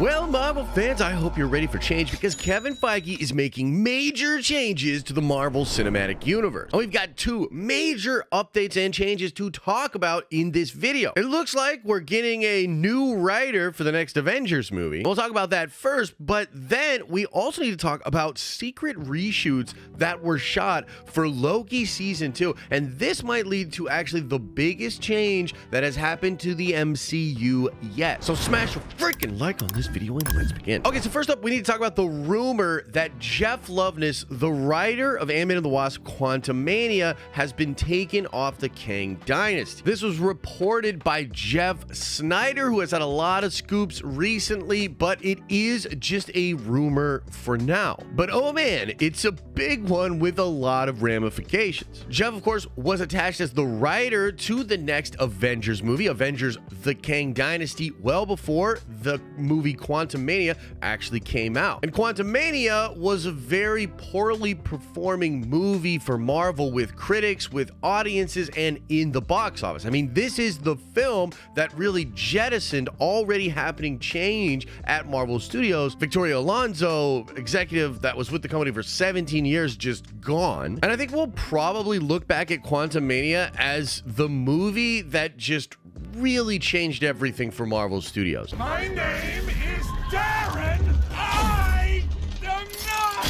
Well, Marvel fans, I hope you're ready for change because Kevin Feige is making major changes to the Marvel Cinematic Universe. And we've got two major updates and changes to talk about in this video. It looks like we're getting a new writer for the next Avengers movie. We'll talk about that first, but then we also need to talk about secret reshoots that were shot for Loki Season 2. And this might lead to actually the biggest change that has happened to the MCU yet. So smash a freaking like on this video and let's begin. Okay, so first up, we need to talk about the rumor that Jeff Loveness, the writer of Ant-Man and the Wasp: Quantumania, has been taken off the Kang Dynasty. This was reported by Jeff Snyder, who has had a lot of scoops recently, but it is just a rumor for now. But oh man, it's a big one with a lot of ramifications. Jeff, of course, was attached as the writer to the next Avengers movie, Avengers: The Kang Dynasty, well before the movie Quantumania actually came out. And Quantumania was a very poorly performing movie for Marvel with critics, with audiences, and in the box office. I mean, this is the film that really jettisoned already happening change at Marvel Studios. Victoria Alonso, executive that was with the company for 17 years, just gone. And I think we'll probably look back at Quantumania as the movie that just really changed everything for Marvel Studios. My name is Darren. I am not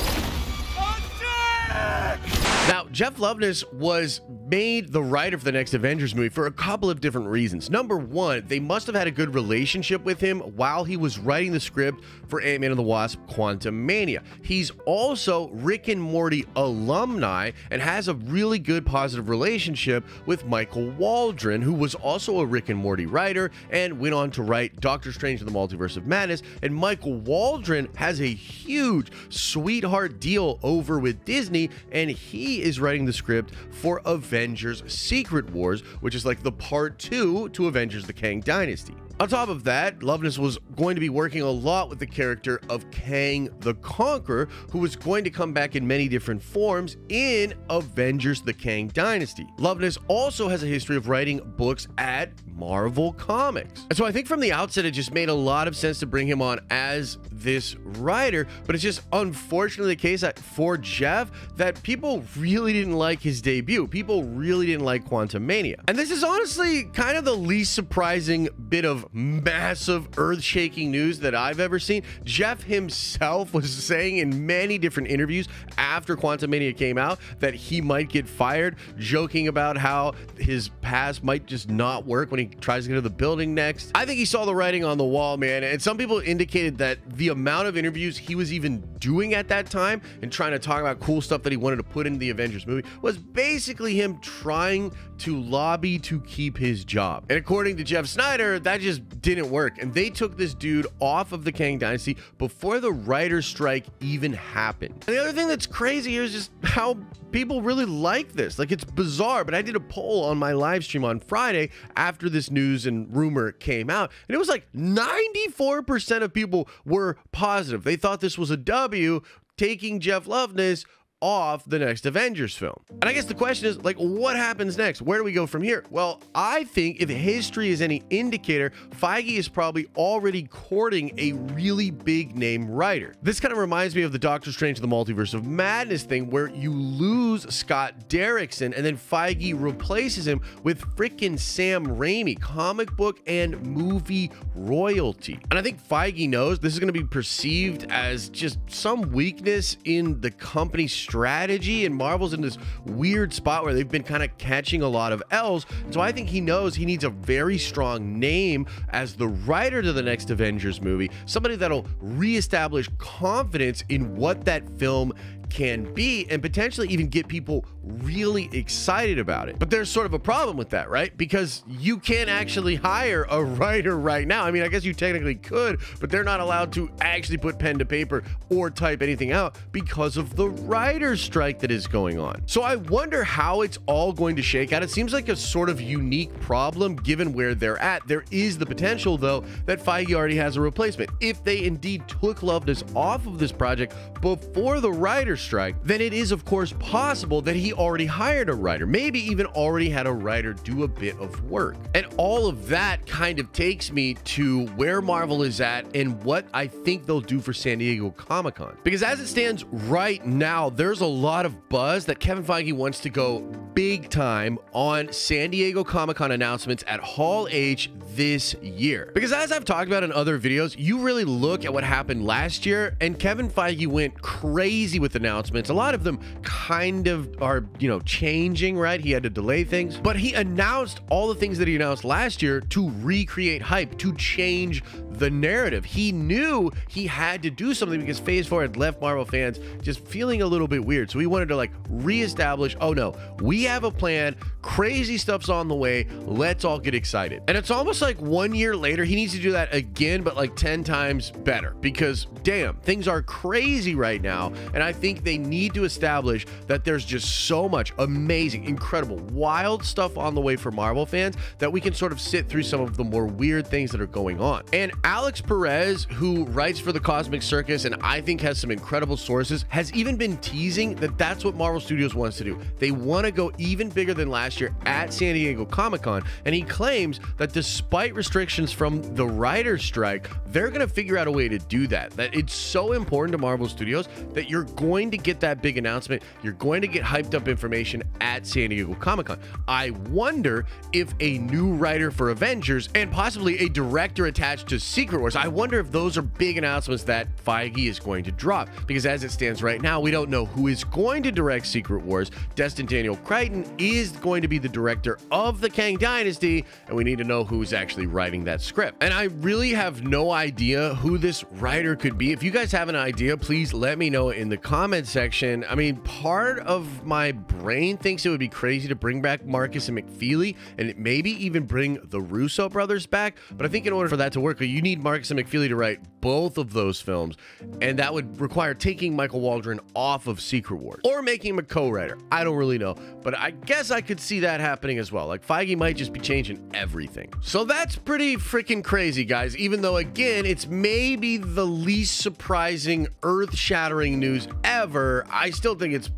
a dick. Now, Jeff Loveness was made the writer for the next Avengers movie for a couple of different reasons. Number one, they must have had a good relationship with him while he was writing the script for Ant-Man and the Wasp: Quantumania. He's also Rick and Morty alumni and has a really good positive relationship with Michael Waldron, who was also a Rick and Morty writer and went on to write Doctor Strange in the Multiverse of Madness. And Michael Waldron has a huge sweetheart deal over with Disney, and he is writing the script for Avengers Secret Wars, which is like the part 2 to Avengers: The Kang Dynasty. On top of that, Loveness was going to be working a lot with the character of Kang the Conqueror, who was going to come back in many different forms in Avengers: The Kang Dynasty. Loveness also has a history of writing books at Marvel Comics. And so I think from the outset, it just made a lot of sense to bring him on as this writer, but it's just unfortunately the case that for Jeff, that people really didn't like his debut. People really didn't like Quantumania. And this is honestly kind of the least surprising bit of massive earth-shaking news that I've ever seen. Jeff himself was saying in many different interviews after Quantumania came out that he might get fired, joking about how his pass might just not work when he tries to get to the building next. I think he saw the writing on the wall, man, and some people indicated that the amount of interviews he was even doing at that time and trying to talk about cool stuff that he wanted to put in the Avengers movie was basically him trying to lobby to keep his job. And according to Jeff Snyder, that just didn't work, and they took this dude off of the Kang Dynasty before the writer's strike even happened. And the other thing that's crazy here is just how people really like this. Like, it's bizarre, but I did a poll on my live stream on Friday after this news and rumor came out, and it was like 94% of people were positive. They thought this was a W, taking Jeff Loveness off the next Avengers film. And I guess the question is, like, what happens next? Where do we go from here? Well, I think if history is any indicator, Feige is probably already courting a really big name writer. This kind of reminds me of the Doctor Strange in the Multiverse of Madness thing, where you lose Scott Derrickson and then Feige replaces him with frickin' Sam Raimi, comic book and movie royalty. And I think Feige knows this is going to be perceived as just some weakness in the company's strategy, and Marvel's in this weird spot where they've been kind of catching a lot of L's. So I think he knows he needs a very strong name as the writer to the next Avengers movie, somebody that'll reestablish confidence in what that film can be and potentially even get people really excited about it. But there's sort of a problem with that, right? Because you can't actually hire a writer right now. I mean, I guess you technically could, but they're not allowed to actually put pen to paper or type anything out because of the writer's writer's strike that is going on. So I wonder how it's all going to shake out. It seems like a sort of unique problem given where they're at. There is the potential, though, that Feige already has a replacement. If they indeed took Loveness off of this project before the writer's strike, then it is, of course, possible that he already hired a writer, maybe even already had a writer do a bit of work. And all of that kind of takes me to where Marvel is at and what I think they'll do for San Diego Comic-Con. Because as it stands right now, there's a lot of buzz that Kevin Feige wants to go big time on San Diego Comic-Con announcements at Hall H this year. Because as I've talked about in other videos, you really look at what happened last year and Kevin Feige went crazy with announcements. A lot of them kind of are, changing, right? He had to delay things, but he announced all the things that he announced last year to recreate hype, to change the narrative. He knew he had to do something because Phase 4 had left Marvel fans just feeling a little bit weird. So he wanted to reestablish, oh no, we have a plan, crazy stuff's on the way, let's all get excited. And it's almost like 1 year later, he needs to do that again, but 10 times better, because damn, things are crazy right now. And I think they need to establish that there's just so much amazing, incredible, wild stuff on the way for Marvel fans that we can sort of sit through some of the more weird things that are going on. And Alex Perez, who writes for the Cosmic Circus and I think has some incredible sources, has even been teasing that that's what Marvel Studios wants to do. They want to go even bigger than last year at San Diego Comic-Con, and he claims that despite restrictions from the writer's strike, they're going to figure out a way to do that. That it's so important to Marvel Studios that you're going to get that big announcement, you're going to get hyped up information at San Diego Comic-Con. I wonder if a new writer for Avengers and possibly a director attached to Secret Wars, I wonder if those are big announcements that Feige is going to drop, because as it stands right now, we don't know who is going to direct Secret Wars. Destin Daniel Cretton is going to be the director of the Kang Dynasty, and we need to know who's actually writing that script. And I really have no idea who this writer could be. If you guys have an idea, please let me know in the comment section. I mean, part of my brain thinks it would be crazy to bring back Marcus and McFeely and maybe even bring the Russo brothers back, but I think in order for that to work, you need Marcus and McFeely to write both of those films, and that would require taking Michael Waldron off of Secret Wars or making him a co-writer. I don't really know, but I guess I could see that happening as well. Feige might just be changing everything. So that's pretty freaking crazy, guys, even though, again, it's maybe the least surprising, earth-shattering news ever. I still think it's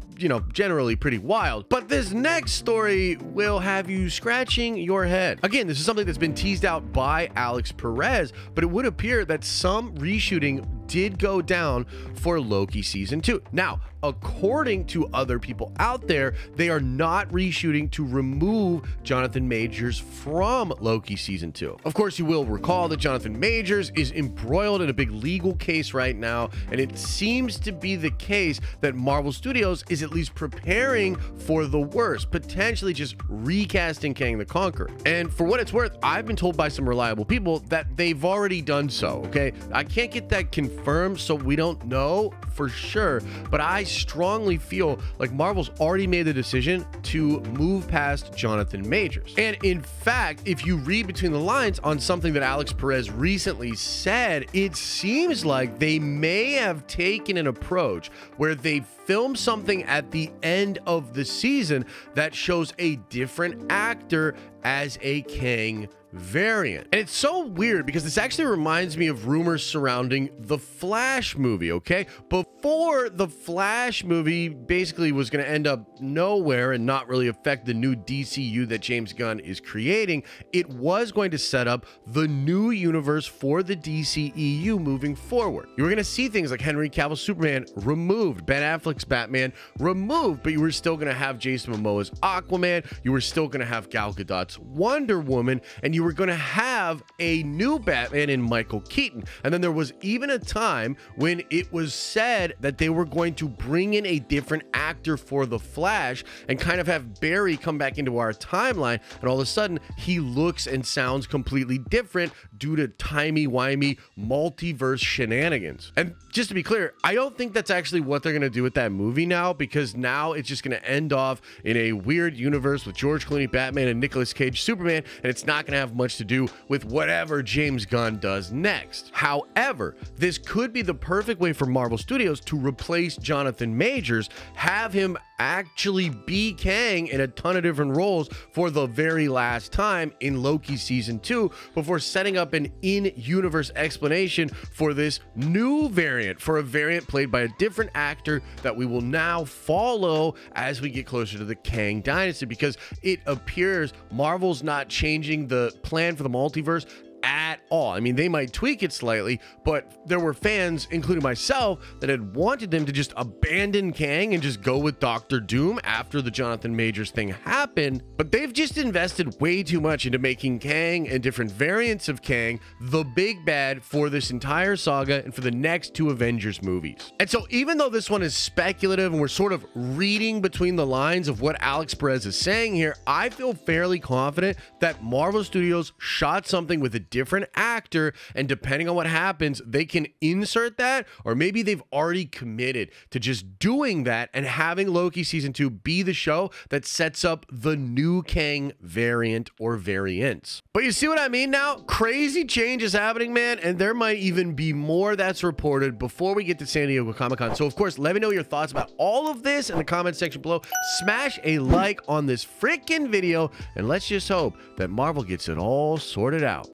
generally pretty wild. But this next story will have you scratching your head. Again, this is something that's been teased out by Alex Perez, but it would appear that some reshooting did go down for Loki season 2. Now, according to other people out there, they are not reshooting to remove Jonathan Majors from Loki season 2. Of course, you will recall that Jonathan Majors is embroiled in a big legal case right now, and it seems to be the case that Marvel Studios is at least preparing for the worst, potentially just recasting Kang the Conqueror. And for what it's worth, I've been told by some reliable people that they've already done so, okay? I can't get that confirmed, so we don't know for sure, but I strongly feel like Marvel's already made the decision to move past Jonathan Majors. And in fact, if you read between the lines on something that Alex Perez recently said, it seems like they may have taken an approach where they film something at the end of the season that shows a different actor as a Kang variant. And it's so weird because this actually reminds me of rumors surrounding the Flash movie, okay? Before the Flash movie basically was going to end up nowhere and not really affect the new DCU that James Gunn is creating, it was going to set up the new universe for the DCEU moving forward. You were going to see things like Henry Cavill's Superman removed, Ben Affleck's Batman removed, but you were still going to have Jason Momoa's Aquaman, you were still going to have Gal Gadot's Wonder Woman, and you were going to have a new Batman in Michael Keaton. And then there was even a time when it was said that they were going to bring in a different actor for the Flash and kind of have Barry come back into our timeline, and all of a sudden he looks and sounds completely different due to timey-wimey multiverse shenanigans. And just to be clear, I don't think that's actually what they're going to do with that movie now, because now it's just going to end off in a weird universe with George Clooney, Batman, and Nicolas Cage Cage Superman, and it's not going to have much to do with whatever James Gunn does next. However, this could be the perfect way for Marvel Studios to replace Jonathan Majors, have him actually be Kang in a ton of different roles for the very last time in Loki season 2 before setting up an in-universe explanation for this new variant, for a variant played by a different actor that we will now follow as we get closer to the Kang Dynasty, because it appears Marvel's not changing the plan for the multiverse at all. I mean, they might tweak it slightly, but there were fans, including myself, that had wanted them to just abandon Kang and just go with Doctor Doom after the Jonathan Majors thing happened. But they've just invested way too much into making Kang and different variants of Kang the big bad for this entire saga and for the next 2 Avengers movies. And so even though this one is speculative and we're sort of reading between the lines of what Alex Perez is saying here, I feel fairly confident that Marvel Studios shot something with a different actor, and depending on what happens, they can insert that, or maybe they've already committed to just doing that and having Loki season 2 be the show that sets up the new Kang variant or variants. But you see what I mean now? Crazy change is happening, man, and there might even be more that's reported before we get to San Diego Comic-Con. So of course, let me know your thoughts about all of this in the comment section below. Smash a like on this freaking video, and let's just hope that Marvel gets it all sorted out.